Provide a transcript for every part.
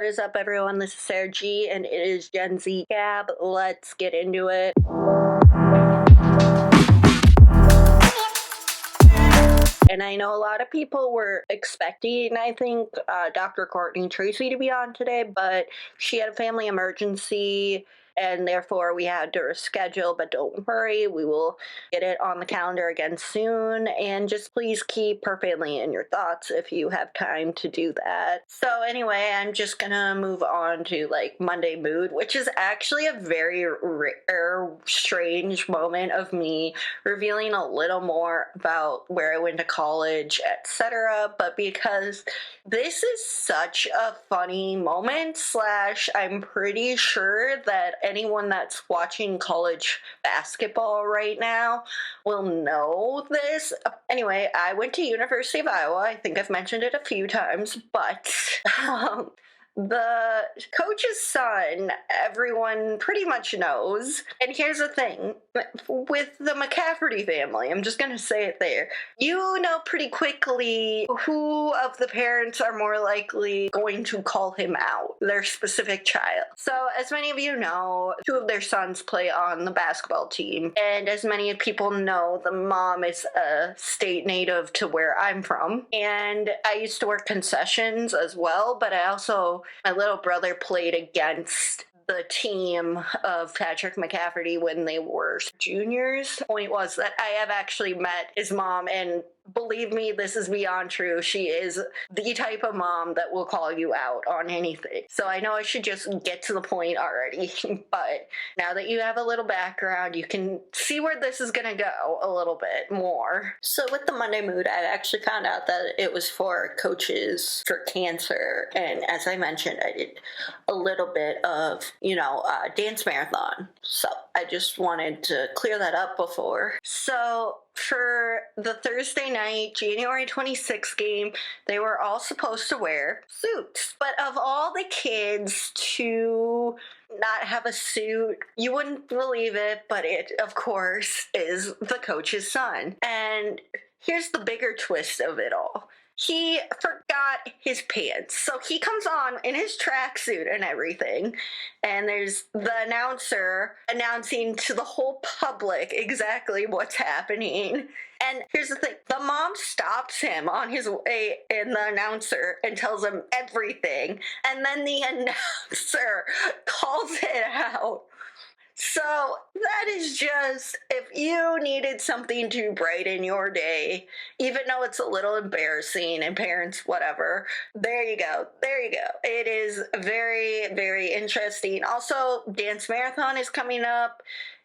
What is up, everyone? This is Sara G, and it is GenZ-Gabz. Let's get into it. And I know a lot of people were expecting, I think, Dr. Courtney Tracy to be on today, but she had a family emergency, and therefore we had to reschedule. But don't worry, we will get it on the calendar again soon. And just please keep her family in your thoughts if you have time to do that. So anyway, I'm just gonna move on to Monday mood, which is actually a very rare, strange moment of me revealing a little more about where I went to college, etc. But because this is such a funny moment, I'm pretty sure that anyone that's watching college basketball right now will know this. Anyway, I went to University of Iowa. I think I've mentioned it a few times, but the coach's son, everyone pretty much knows. And here's the thing, with the McCafferty family, I'm just gonna say it there, you know pretty quickly who of the parents are more likely going to call him out, their specific child. So as many of you know, two of their sons play on the basketball team, and as many people know, the mom is a state native to where I'm from, and I used to work concessions as well, but my little brother played against the team of Patrick McCafferty when they were juniors. Point was that I have actually met his mom, and believe me, this is beyond true. She is the type of mom that will call you out on anything. So I know I should just get to the point already, but now that you have a little background, you can see where this is gonna go a little bit more. So with the Monday mood, I actually found out that it was for coaches for cancer, and as I mentioned, I did a little bit of, dance marathon. So I just wanted to clear that up before. So for the Thursday night, January 26th game, they were all supposed to wear suits. But of all the kids to not have a suit, you wouldn't believe it, but it, of course, is the coach's son. And here's the bigger twist of it all. He forgot his pants. So he comes on in his tracksuit and everything, and there's the announcer announcing to the whole public exactly what's happening. And here's the thing, the mom stops him on his way in, the announcer, and tells him everything, and then the announcer calls it out. So that is just, if you needed something to brighten your day, even though it's a little embarrassing and parents, whatever, there you go. It is very, very interesting. Also, Dance Marathon is coming up.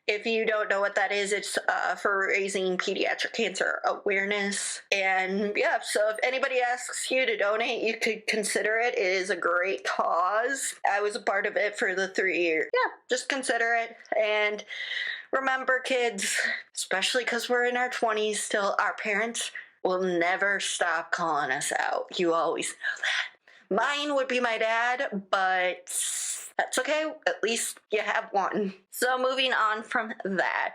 If you don't know what that is, it's for raising pediatric cancer awareness. And yeah, so if anybody asks you to donate, you could consider it. It is a great cause. I was a part of it for the 3 years. Yeah, just consider it. And remember, kids, especially because we're in our 20s still, our parents will never stop calling us out. You always know that. Mine would be my dad, but that's okay, at least you have one. So moving on from that,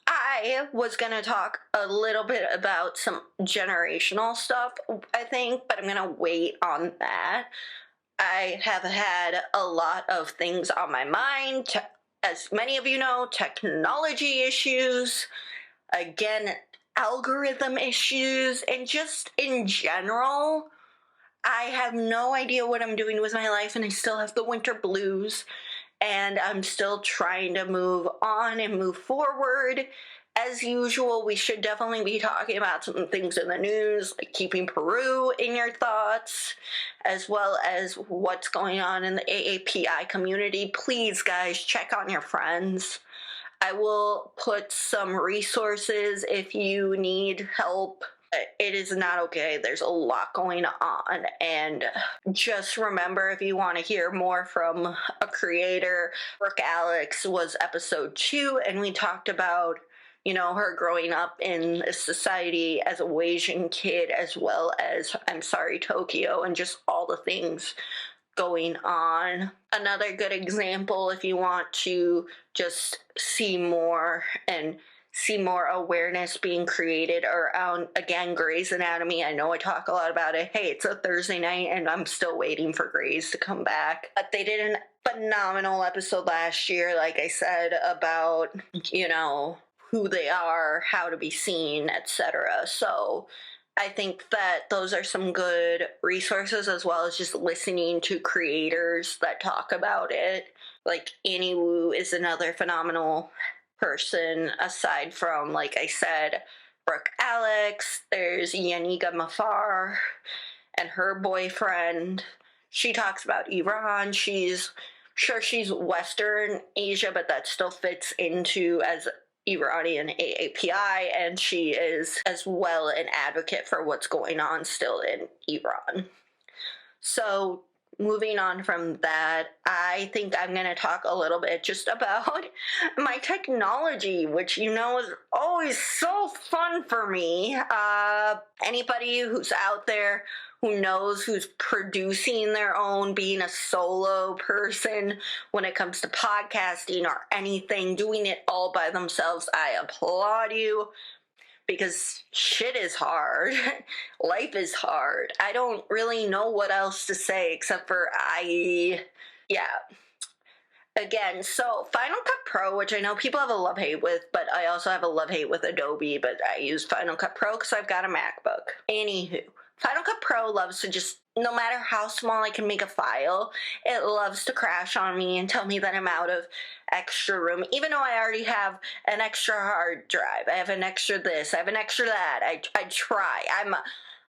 I was going to talk a little bit about some generational stuff, I think, but I'm going to wait on that. I have had a lot of things on my mind. As many of you know, technology issues, again, algorithm issues, and just in general, I have no idea what I'm doing with my life, and I still have the winter blues, and I'm still trying to move on and move forward. As usual, we should definitely be talking about some things in the news, like keeping Peru in your thoughts, as well as what's going on in the AAPI community. Please, guys, check on your friends. I will put some resources if you need help. It is not okay. There's a lot going on, and just remember, if you want to hear more from a creator, Brooke Alex was episode 2, and we talked about, her growing up in a society as a Asian kid, as well as I'm Sorry Tokyo, and just all the things going on. Another good example, if you want to just see more and see more awareness being created around, again, Grey's Anatomy. I know I talk a lot about it. Hey, it's a Thursday night and I'm still waiting for Grey's to come back. But they did an phenomenal episode last year, like I said, about, who they are, how to be seen, etc. So I think that those are some good resources, as well as just listening to creators that talk about it. Like Annie Wu is another phenomenal person, aside from, like I said, Brooke Alex. There's Yanika Mafar and her boyfriend. She talks about Iran. She's Western Asia, but that still fits into as Iranian AAPI, and she is as well an advocate for what's going on still in Iran. So moving on from that, I think I'm going to talk a little bit just about my technology, which is always so fun for me. Anybody who's out there who knows who's producing their own, being a solo person when it comes to podcasting or anything, doing it all by themselves, I applaud you. Because shit is hard. Life is hard. I don't really know what else to say except for Again, so Final Cut Pro, which I know people have a love-hate with, but I also have a love-hate with Adobe, but I use Final Cut Pro because I've got a MacBook. Anywho, Final Cut Pro loves to just, no matter how small I can make a file, it loves to crash on me and tell me that I'm out of extra room, even though I already have an extra hard drive. I have an extra this, I have an extra that. I try.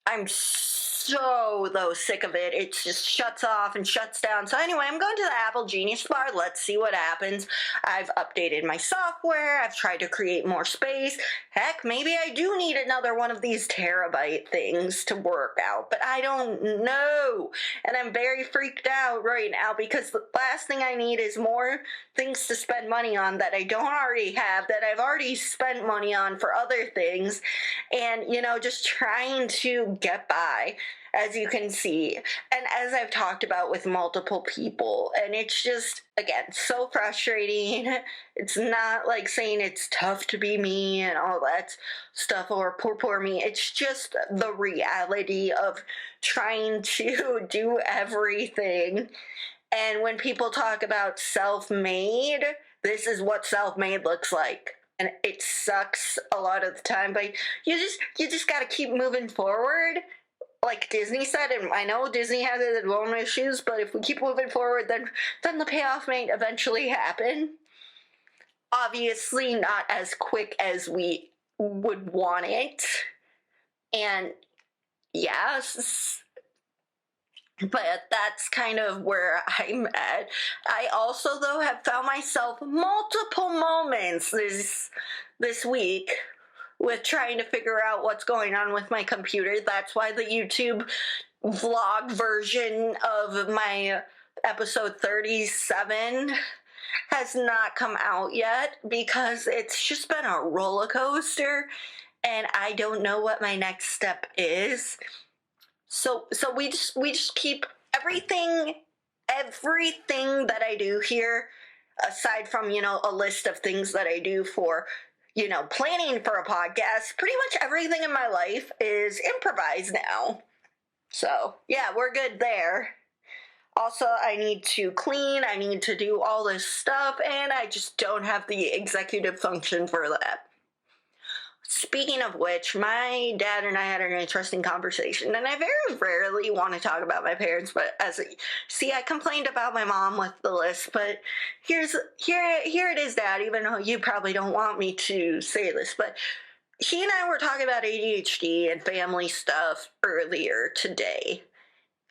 I'm so, though, sick of it. It just shuts off and shuts down. So anyway, I'm going to the Apple Genius Bar. Let's see what happens. I've updated my software. I've tried to create more space. Heck, maybe I do need another one of these terabyte things to work out, but I don't know. And I'm very freaked out right now because the last thing I need is more things to spend money on that I don't already have, that I've already spent money on for other things. And, just trying to get by, as you can see, and as I've talked about with multiple people, and it's just, again, so frustrating. It's not like saying it's tough to be me and all that stuff, or poor me. It's just the reality of trying to do everything. And when people talk about self-made, this is what self-made looks like. And it sucks a lot of the time, but you just gotta keep moving forward. Like Disney said, and I know Disney has its own issues, but if we keep moving forward, then the payoff may eventually happen. Obviously not as quick as we would want it. And yes, but that's kind of where I'm at. I also, though, have found myself multiple moments this week with trying to figure out what's going on with my computer. That's why the YouTube vlog version of my episode 37 has not come out yet, because it's just been a roller coaster and I don't know what my next step is. So we just keep everything that I do here, aside from, a list of things that I do for, planning for a podcast. Pretty much everything in my life is improvised now. So yeah, we're good there. Also, I need to clean, I need to do all this stuff, and I just don't have the executive function for that. Speaking of which, my dad and I had an interesting conversation, and I very rarely want to talk about my parents, but I complained about my mom with the list, but here it is, Dad, even though you probably don't want me to say this, but he and I were talking about ADHD and family stuff earlier today.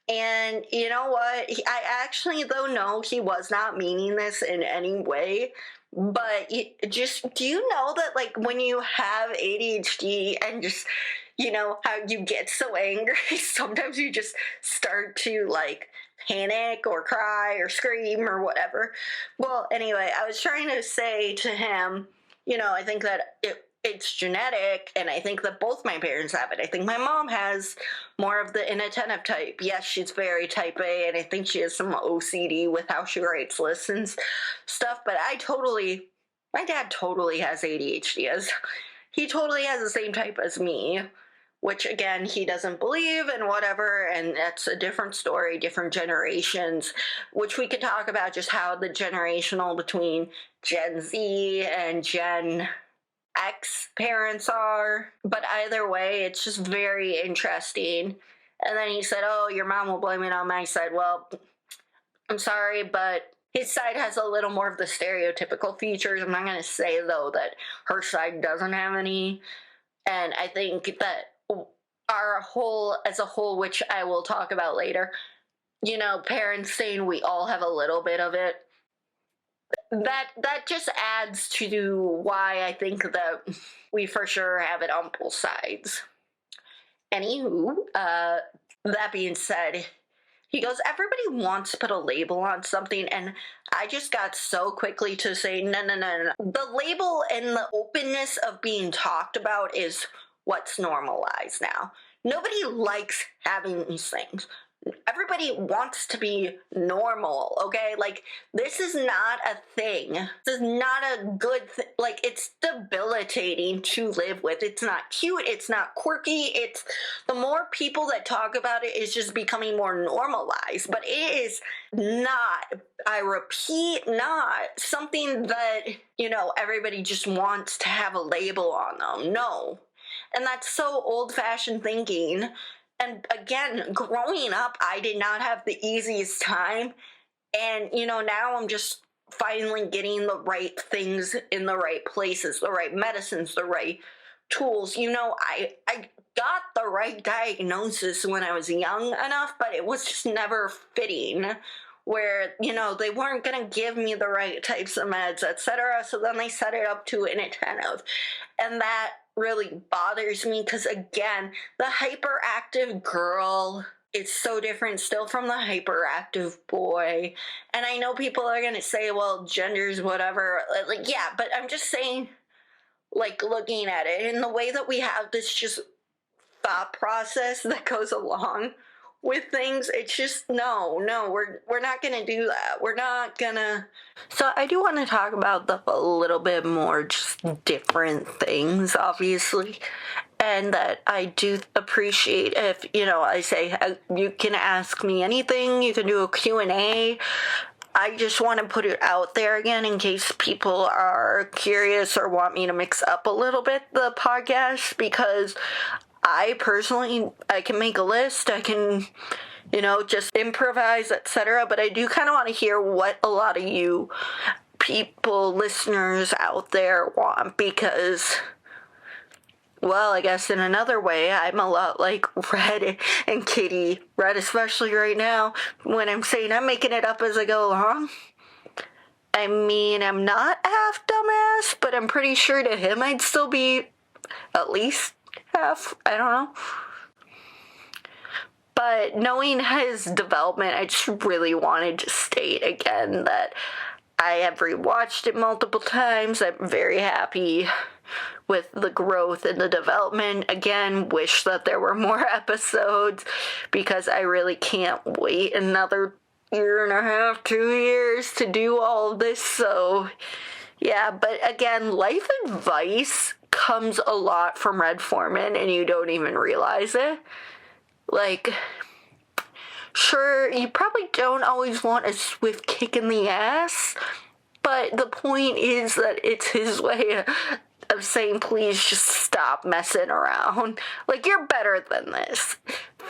And you know what? I actually, though, know he was not meaning this in any way. But do you know that, like, when you have ADHD and just, how you get so angry, sometimes you just start to, like, panic or cry or scream or whatever. Well, anyway, I was trying to say to him, I think that it's genetic, and I think that both my parents have it. I think my mom has more of the inattentive type. Yes, she's very type A, and I think she has some OCD with how she writes lists and stuff, but I totally My dad totally has ADHD. He totally has the same type as me, which again, he doesn't believe and whatever, and that's a different story, different generations, which we could talk about just how the generational between Gen Z and Gen X parents are. But either way, it's just very interesting. And then he said, oh, your mom will blame it on my side. Well, I'm sorry, but his side has a little more of the stereotypical features. I'm not going to say, though, that her side doesn't have any. And I think that our whole, as a whole, which I will talk about later, you know, parents saying we all have a little bit of it, that just adds to why I think that we for sure have it on both sides. Anywho, that being said, he goes, everybody wants to put a label on something, and I just got so quickly to say, no. The label and the openness of being talked about is what's normalized now. Nobody likes having these things. Everybody wants to be normal, okay? Like, this is not a thing. This is not a good thing. Like, it's debilitating to live with. It's not cute. It's not quirky. It's, the more people that talk about it, is just becoming more normalized. But it is not, I repeat, not something that, you know, everybody just wants to have a label on them. No. And that's so old-fashioned thinking. And again, growing up, I did not have the easiest time. And, you know, now I'm just finally getting the right things in the right places, the right medicines, the right tools. You know, I got the right diagnosis when I was young enough, but it was just never fitting. Where, you know, they weren't going to give me the right types of meds, etc. So then they set it up to an inattentive. And that really bothers me because, again, the hyperactive girl is so different still from the hyperactive boy. And I know people are going to say, well, gender's whatever. Like, yeah, but I'm just saying, like, looking at it in the way that we have this just thought process that goes along with things, it's just, no, we're not gonna do that. We're not gonna. So I do want to talk about a little bit more just different things, obviously, and that I do appreciate if, you know, I say you can ask me anything, you can do a Q&A. I just want to put it out there again in case people are curious or want me to mix up a little bit the podcast, because I personally, I can make a list, I can, you know, just improvise, etc. But I do kind of want to hear what a lot of you people, listeners out there want, because, well, I guess in another way, I'm a lot like Red and Kitty. Red especially right now, when I'm saying I'm making it up as I go along. I mean, I'm not half dumbass, but I'm pretty sure to him I'd still be at least half, I don't know. But knowing his development, I just really wanted to state again that I have rewatched it multiple times. I'm very happy with the growth and the development. Again, wish that there were more episodes, because I really can't wait another 1.5 to 2 years to do all of this. So yeah, but again, life advice comes a lot from Red Foreman, and you don't even realize it. Like, sure, you probably don't always want a swift kick in the ass, but the point is that it's his way of saying, please just stop messing around. Like, you're better than this.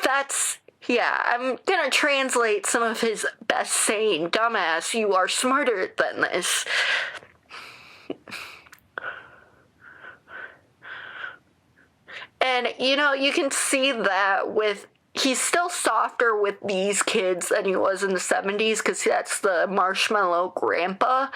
That's, yeah, I'm gonna translate some of his best saying, dumbass, you are smarter than this. And, you know, you can see that with, he's still softer with these kids than he was in the 70s, because that's the marshmallow grandpa.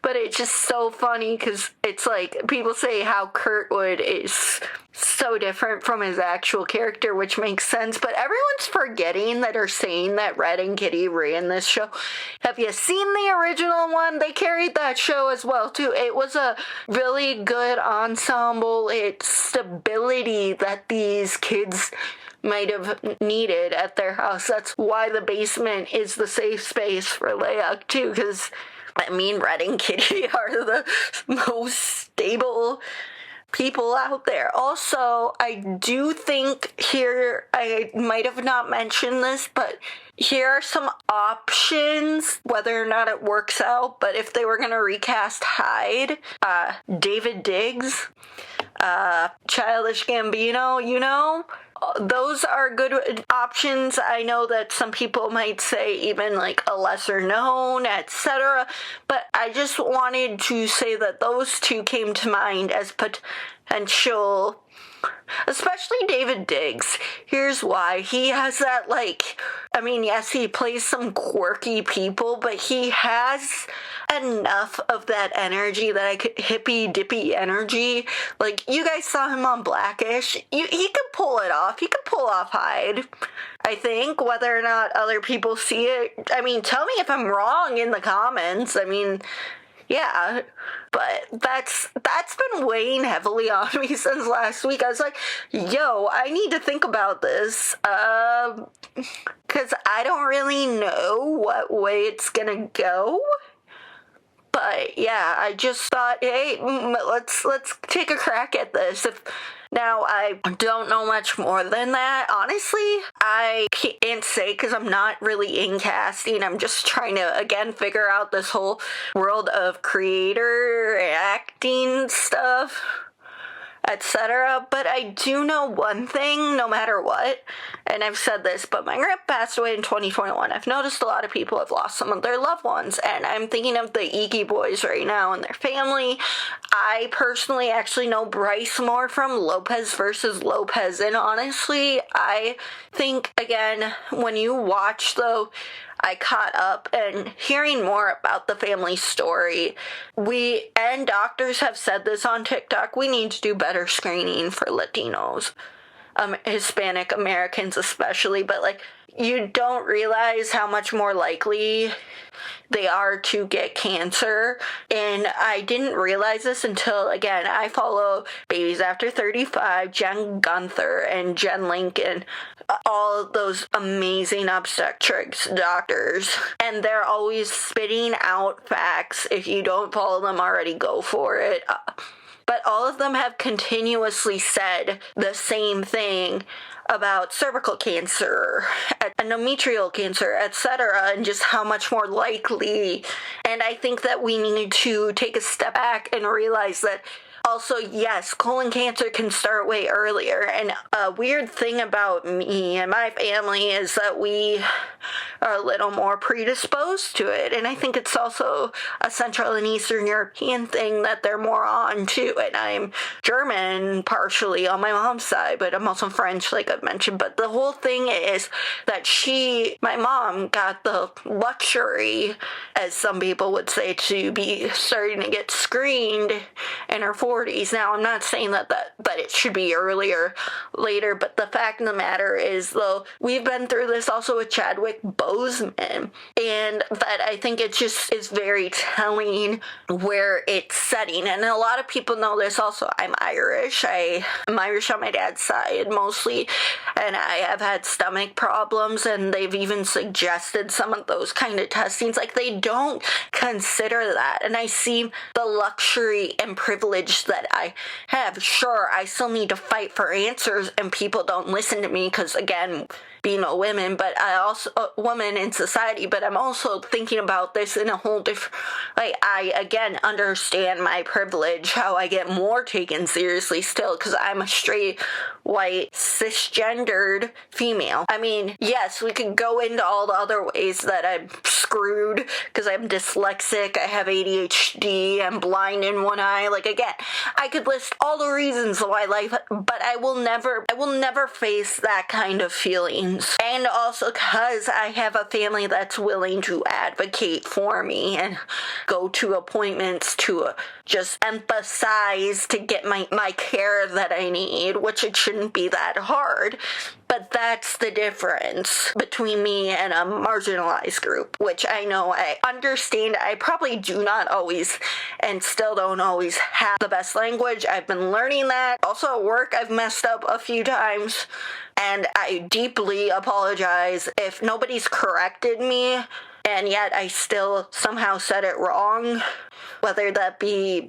But it's just so funny, because it's like, people say how Kurtwood is so different from his actual character, which makes sense. But everyone's forgetting that are saying that Red and Kitty ran this show. Have you seen the original one? They carried that show as well, too. It was a really good ensemble. It's stability that these kids might have needed at their house. That's why the basement is the safe space for Leia, too, because I mean, Red and Kitty are the most stable people out there. Also, I do think here, I might have not mentioned this, but here are some options, whether or not it works out, but if they were going to recast Hyde, David Diggs, Childish Gambino, you know, those are good options. I know that some people might say even like a lesser known, etc. But I just wanted to say that those two came to mind as potential, especially David Diggs. Here's why. He has that, like, I mean, yes, he plays some quirky people, but he has enough of that energy, that hippy-dippy energy. Like, you guys saw him on Blackish. He could pull it off. He could pull off Hyde, I think, whether or not other people see it. I mean, tell me if I'm wrong in the comments. I mean, yeah, but that's been weighing heavily on me since last week. I was like, yo, I need to think about this, because I don't really know what way it's gonna go. But yeah, I just thought, hey, let's take a crack at this. Now, I don't know much more than that. Honestly, I can't say because I'm not really in casting. I'm just trying to, again, figure out this whole world of creator acting stuff, etc. But I do know one thing, no matter what, and I've said this, but my grandpa passed away in 2021. I've noticed a lot of people have lost some of their loved ones, and I'm thinking of the Iggy boys right now and their family. I personally actually know Bryce more from Lopez versus Lopez, and honestly, I think, again, when you watch, though, I caught up and hearing more about the family story. And doctors have said this on TikTok, we need to do better screening for Latinos, Hispanic Americans especially, but like, you don't realize how much more likely they are to get cancer. And I didn't realize this until, again, I follow Babies After 35, Jen Gunther, and Jen Lincoln, all of those amazing obstetrics doctors, and they're always spitting out facts. If you don't follow them already, go for it. But all of them have continuously said the same thing about cervical cancer, endometrial cancer, etc., and just how much more likely. And I think that we need to take a step back and realize that also, yes, colon cancer can start way earlier. And a weird thing about me and my family is that we are a little more predisposed to it. And I think it's also a Central and Eastern European thing that they're more on to. And I'm German partially on my mom's side, but I'm also French, like I've mentioned. But the whole thing is that my mom got the luxury, as some people would say, to be starting to get screened in her 40s. Now, I'm not saying that it should be earlier, later, but the fact of the matter is, though, we've been through this also with Chadwick Boseman, and that I think it just is very telling where it's setting. And a lot of people know this also. I'm Irish. I'm Irish on my dad's side, mostly, and I have had stomach problems, and they've even suggested some of those kind of testings. Like, they don't consider that, and I see the luxury and privilege that I have. Sure, I still need to fight for answers, and people don't listen to me because, again, being a woman, but I also a woman in society, but I'm also thinking about this in a whole different, like, I again understand my privilege, how I get more taken seriously still, because I'm a straight, white, cisgendered female. I mean, yes, we could go into all the other ways that I'm screwed, because I'm dyslexic, I have ADHD, I'm blind in one eye, like, again, I could list all the reasons why life, but I will never face that kind of feeling. And also because I have a family that's willing to advocate for me and go to appointments to just emphasize to get my care that I need, which it shouldn't be that hard. But that's the difference between me and a marginalized group, which I know, I understand. I probably do not always, and still don't always, have the best language. I've been learning that. Also at work, I've messed up a few times, and I deeply apologize if nobody's corrected me and yet I still somehow said it wrong. Whether that be,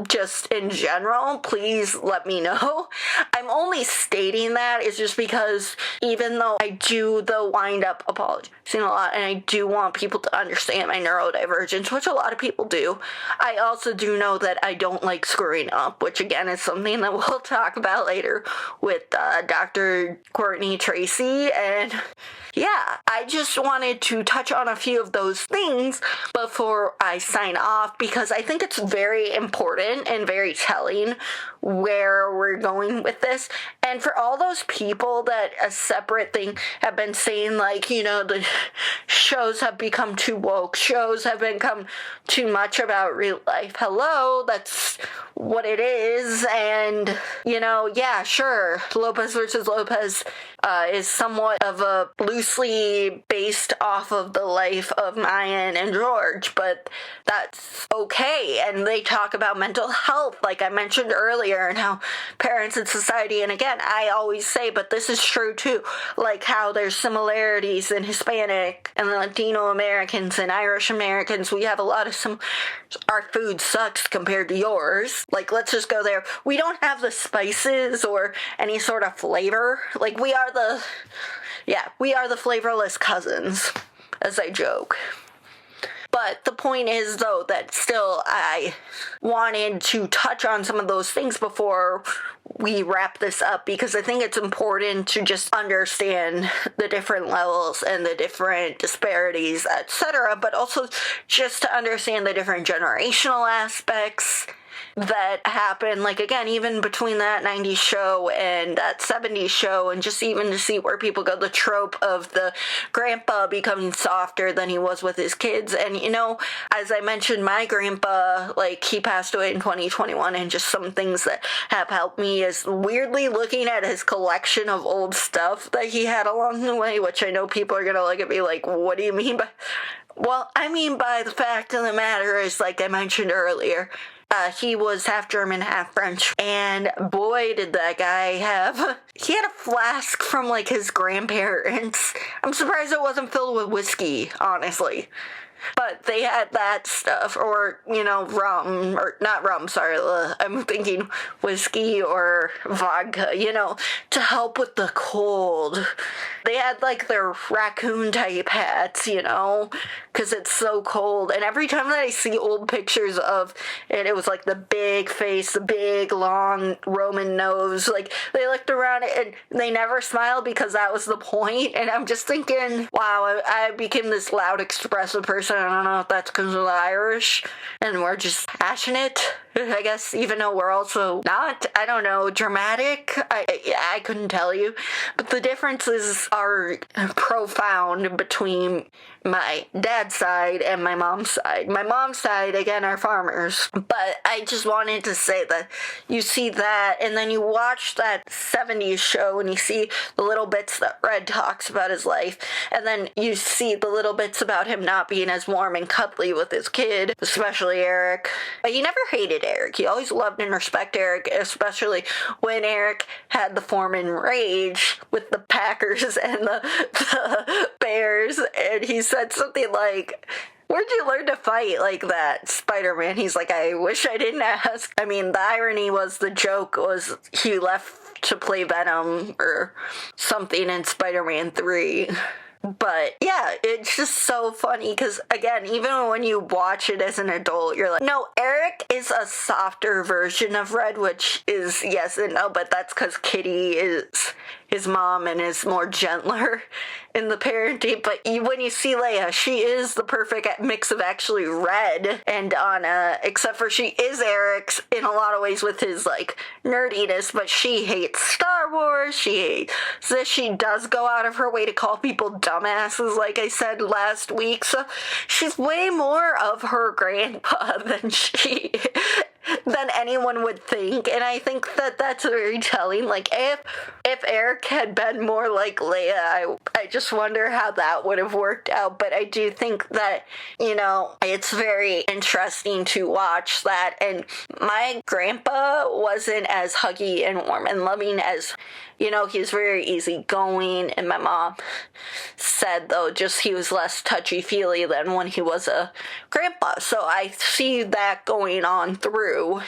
just in general, please let me know. I'm only stating that is just because even though I do wind up apologizing a lot, and I do want people to understand my neurodivergence, which a lot of people do, I also do know that I don't like screwing up, which again is something that we'll talk about later with Dr. Courtney Tracy. And yeah, I just wanted to touch on a few of those things before I sign off, because I think it's very important and very telling where we're going with this. And for all those people that a separate thing have been saying, like, the shows have become too woke, shows have become too much about real life. Hello, that's what it is. And, yeah, sure, Lopez versus Lopez is somewhat of a loosely based off of the life of Mayan and George, but that's okay. And they talk about mental health, like I mentioned earlier, and how parents in society, and again, I always say, but this is true too, like how there's similarities in Hispanic and Latino Americans and Irish Americans. We have a lot of our food sucks compared to yours. Like, let's just go there. We don't have the spices or any sort of flavor. Like, we are the flavorless cousins, as I joke. But the point is, though, that still I wanted to touch on some of those things before we wrap this up, because I think it's important to just understand the different levels and the different disparities, etc., but also just to understand the different generational aspects that happen, like, again, even between that 90s show and that 70s show, and just even to see where people go, the trope of the grandpa becoming softer than he was with his kids. And, as I mentioned, my grandpa, like, he passed away in 2021, and just some things that have helped me is weirdly looking at his collection of old stuff that he had along the way, which I know people are gonna look at me like, what do you mean by... Well, I mean by the fact of the matter is, like I mentioned earlier, he was half German, half French, and boy, did that guy he had a flask from, like, his grandparents. I'm surprised it wasn't filled with whiskey, honestly. But they had that stuff, or, rum, or not rum, sorry, I'm thinking whiskey or vodka, to help with the cold. They had, like, their raccoon type hats, because it's so cold. And every time that I see old pictures of it, it was like the big face, the big, long Roman nose. Like, they looked around and they never smiled because that was the point. And I'm just thinking, wow, I became this loud, expressive person. I don't know if that's because of the Irish and we're just passionate, I guess, even though we're also not, I don't know, dramatic. I couldn't tell you. But the differences are profound between my dad's side and my mom's side. My mom's side, again, are farmers. But I just wanted to say that you see that, and then you watch that 70s show and you see the little bits that Red talks about his life, and then you see the little bits about him not being as warm and cuddly with his kid, especially Eric. But he never hated Eric. He always loved and respected Eric, especially when Eric had the Foreman rage with the Packers and the Bears, and he said something like, "Where'd you learn to fight like that, Spider-Man?" He's like, "I wish I didn't ask." I mean, the irony was, the joke was he left to play Venom or something in Spider-Man 3. But yeah, it's just so funny because, again, even when you watch it as an adult, you're like, no, Eric is a softer version of Red, which is yes and no, but that's because Kitty is his mom and is more gentler in the parenting. But when you see Leia, she is the perfect mix of actually Red and Anna, except for she is Eric's in a lot of ways with his, like, nerdiness, but she hates Star Wars, she hates this, she does go out of her way to call people dumbasses, like I said last week, so she's way more of her grandpa than she than anyone would think, and I think that that's very telling. Like, if Eric had been more like Leia, I just wonder how that would have worked out. But I do think that, it's very interesting to watch that. And my grandpa wasn't as huggy and warm and loving as, he was very easygoing, and my mom said, though, just he was less touchy-feely than when he was a grandpa. So I see that going on through,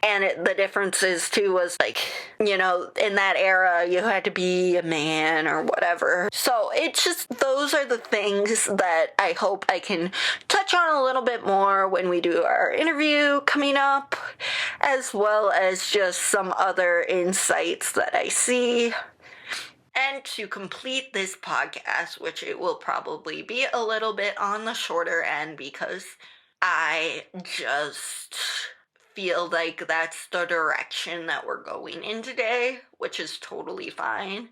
and the differences, too, was like, in that era, you had to be a man or whatever. So it's just, those are the things that I hope I can touch on a little bit more when we do our interview coming up, as well as just some other insights that I see. And to complete this podcast, which it will probably be a little bit on the shorter end because I just feel like that's the direction that we're going in today, which is totally fine.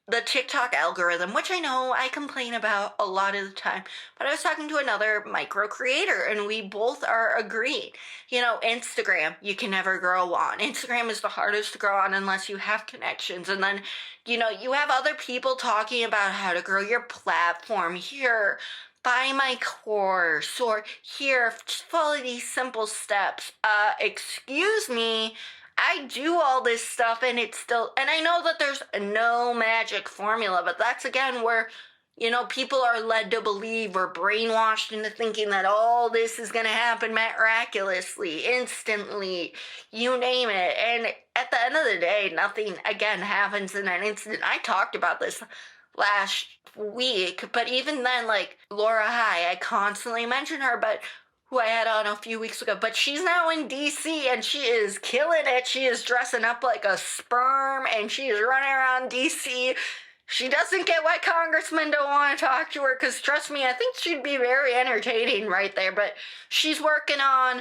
The TikTok algorithm, which I know I complain about a lot of the time, but I was talking to another micro creator and we both are agreeing. Instagram, you can never grow on. Instagram is the hardest to grow on unless you have connections. And then, you have other people talking about how to grow your platform. Here, buy my course, or here, just follow these simple steps. Excuse me. I do all this stuff and it's still, and I know that there's no magic formula, but that's again where, people are led to believe or brainwashed into thinking that all this is going to happen miraculously, instantly, you name it. And at the end of the day, nothing, again, happens in an instant. I talked about this last week, but even then, like, Laura High, I constantly mention her, but who I had on a few weeks ago, but she's now in DC and she is killing it. She is dressing up like a sperm and she is running around DC. She doesn't get why congressmen don't want to talk to her, because trust me, I think she'd be very entertaining right there. But she's working on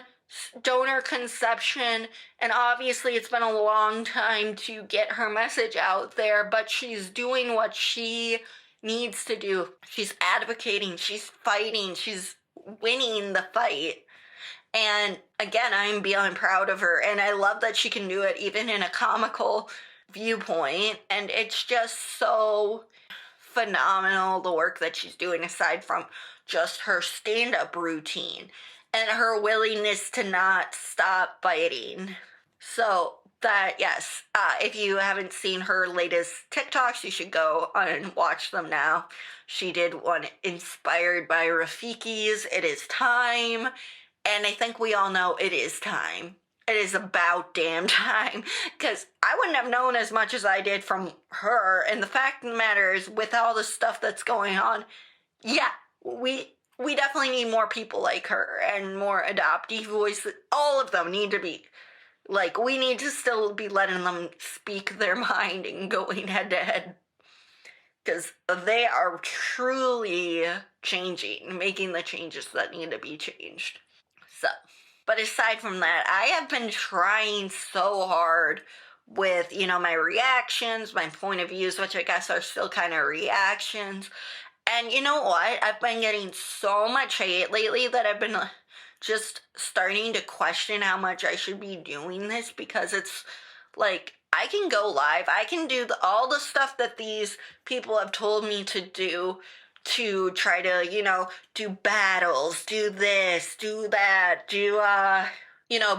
donor conception, and obviously it's been a long time to get her message out there, but she's doing what she needs to do. She's advocating, she's fighting, she's winning the fight. And again, I'm beyond proud of her, and I love that she can do it even in a comical viewpoint. And it's just so phenomenal, the work that she's doing, aside from just her stand-up routine and her willingness to not stop fighting. So that, yes, if you haven't seen her latest TikToks, you should go and watch them now. She did one inspired by Rafiki's It Is Time, and I think we all know it is time. It is about damn time, because I wouldn't have known as much as I did from her, and the fact of the matter is, with all the stuff that's going on, yeah, we definitely need more people like her, and more adoptee voices. All of them need to be, like, we need to still be letting them speak their mind and going head to head, because they are truly changing, making the changes that need to be changed. So, but aside from that, I have been trying so hard with, my reactions, my point of views, which I guess are still kind of reactions. And you know what? I've been getting so much hate lately that I've been just starting to question how much I should be doing this, because it's like, I can go live, I can do all the stuff that these people have told me to do to try to, do battles, do this, do that, do,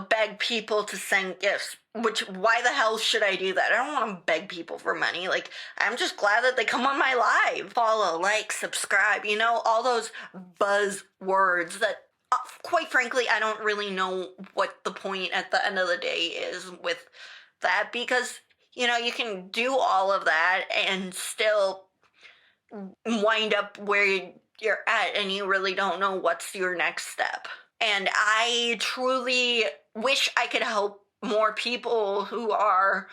beg people to send gifts, which, why the hell should I do that? I don't want to beg people for money. Like, I'm just glad that they come on my live. Follow, like, subscribe, all those buzzwords that, quite frankly, I don't really know what the point at the end of the day is with that, because, you can do all of that and still wind up where you're at, and you really don't know what's your next step. And I truly wish I could help more people who are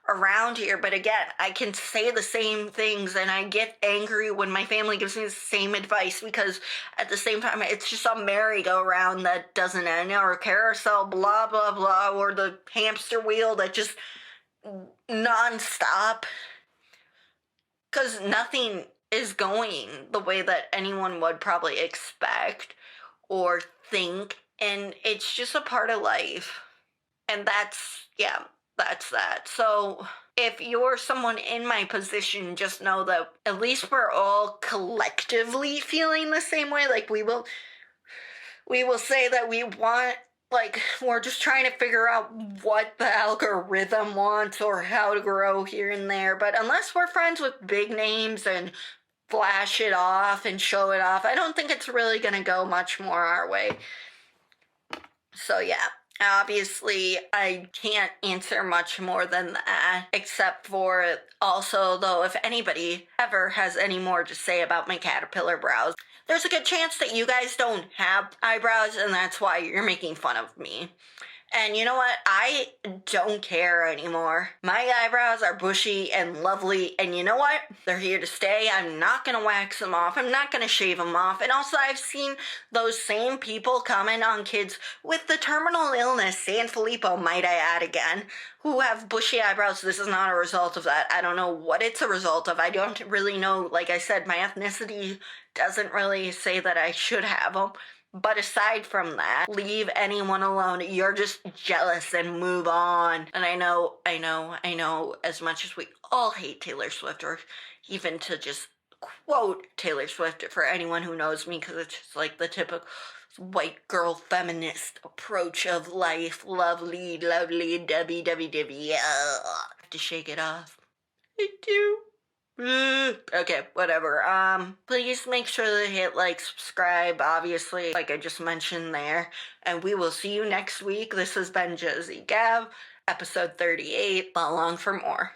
around here, but again, I can say the same things, and I get angry when my family gives me the same advice, because at the same time, it's just a merry-go-round that doesn't end, or a carousel, blah, blah, blah, or the hamster wheel that just non-stop, because nothing is going the way that anyone would probably expect or think, and it's just a part of life. And that's that. So if you're someone in my position, just know that at least we're all collectively feeling the same way. Like, we will say that we want, like, we're just trying to figure out what the algorithm wants or how to grow here and there. But unless we're friends with big names and flash it off and show it off, I don't think it's really going to go much more our way. So yeah, obviously I can't answer much more than that, except for also, though, if anybody ever has any more to say about my caterpillar brows, there's a good chance that you guys don't have eyebrows, and that's why you're making fun of me. And you know what? I don't care anymore. My eyebrows are bushy and lovely, and you know what? They're here to stay. I'm not gonna wax them off. I'm not gonna shave them off. And also, I've seen those same people comment on kids with the terminal illness, Sanfilippo, might I add again, who have bushy eyebrows. This is not a result of that. I don't know what it's a result of. I don't really know. Like I said, my ethnicity doesn't really say that I should have them. But aside from that, leave anyone alone. You're just jealous and move on. And I know, as much as we all hate Taylor Swift, or even to just quote Taylor Swift for anyone who knows me, because it's just like the typical white girl feminist approach of life. Lovely, WWW. To shake it off. I do. Okay, whatever. Please make sure to hit like, subscribe, obviously, like I just mentioned there. And we will see you next week. This has been GenZ-Gabz, episode 38. Follow along for more.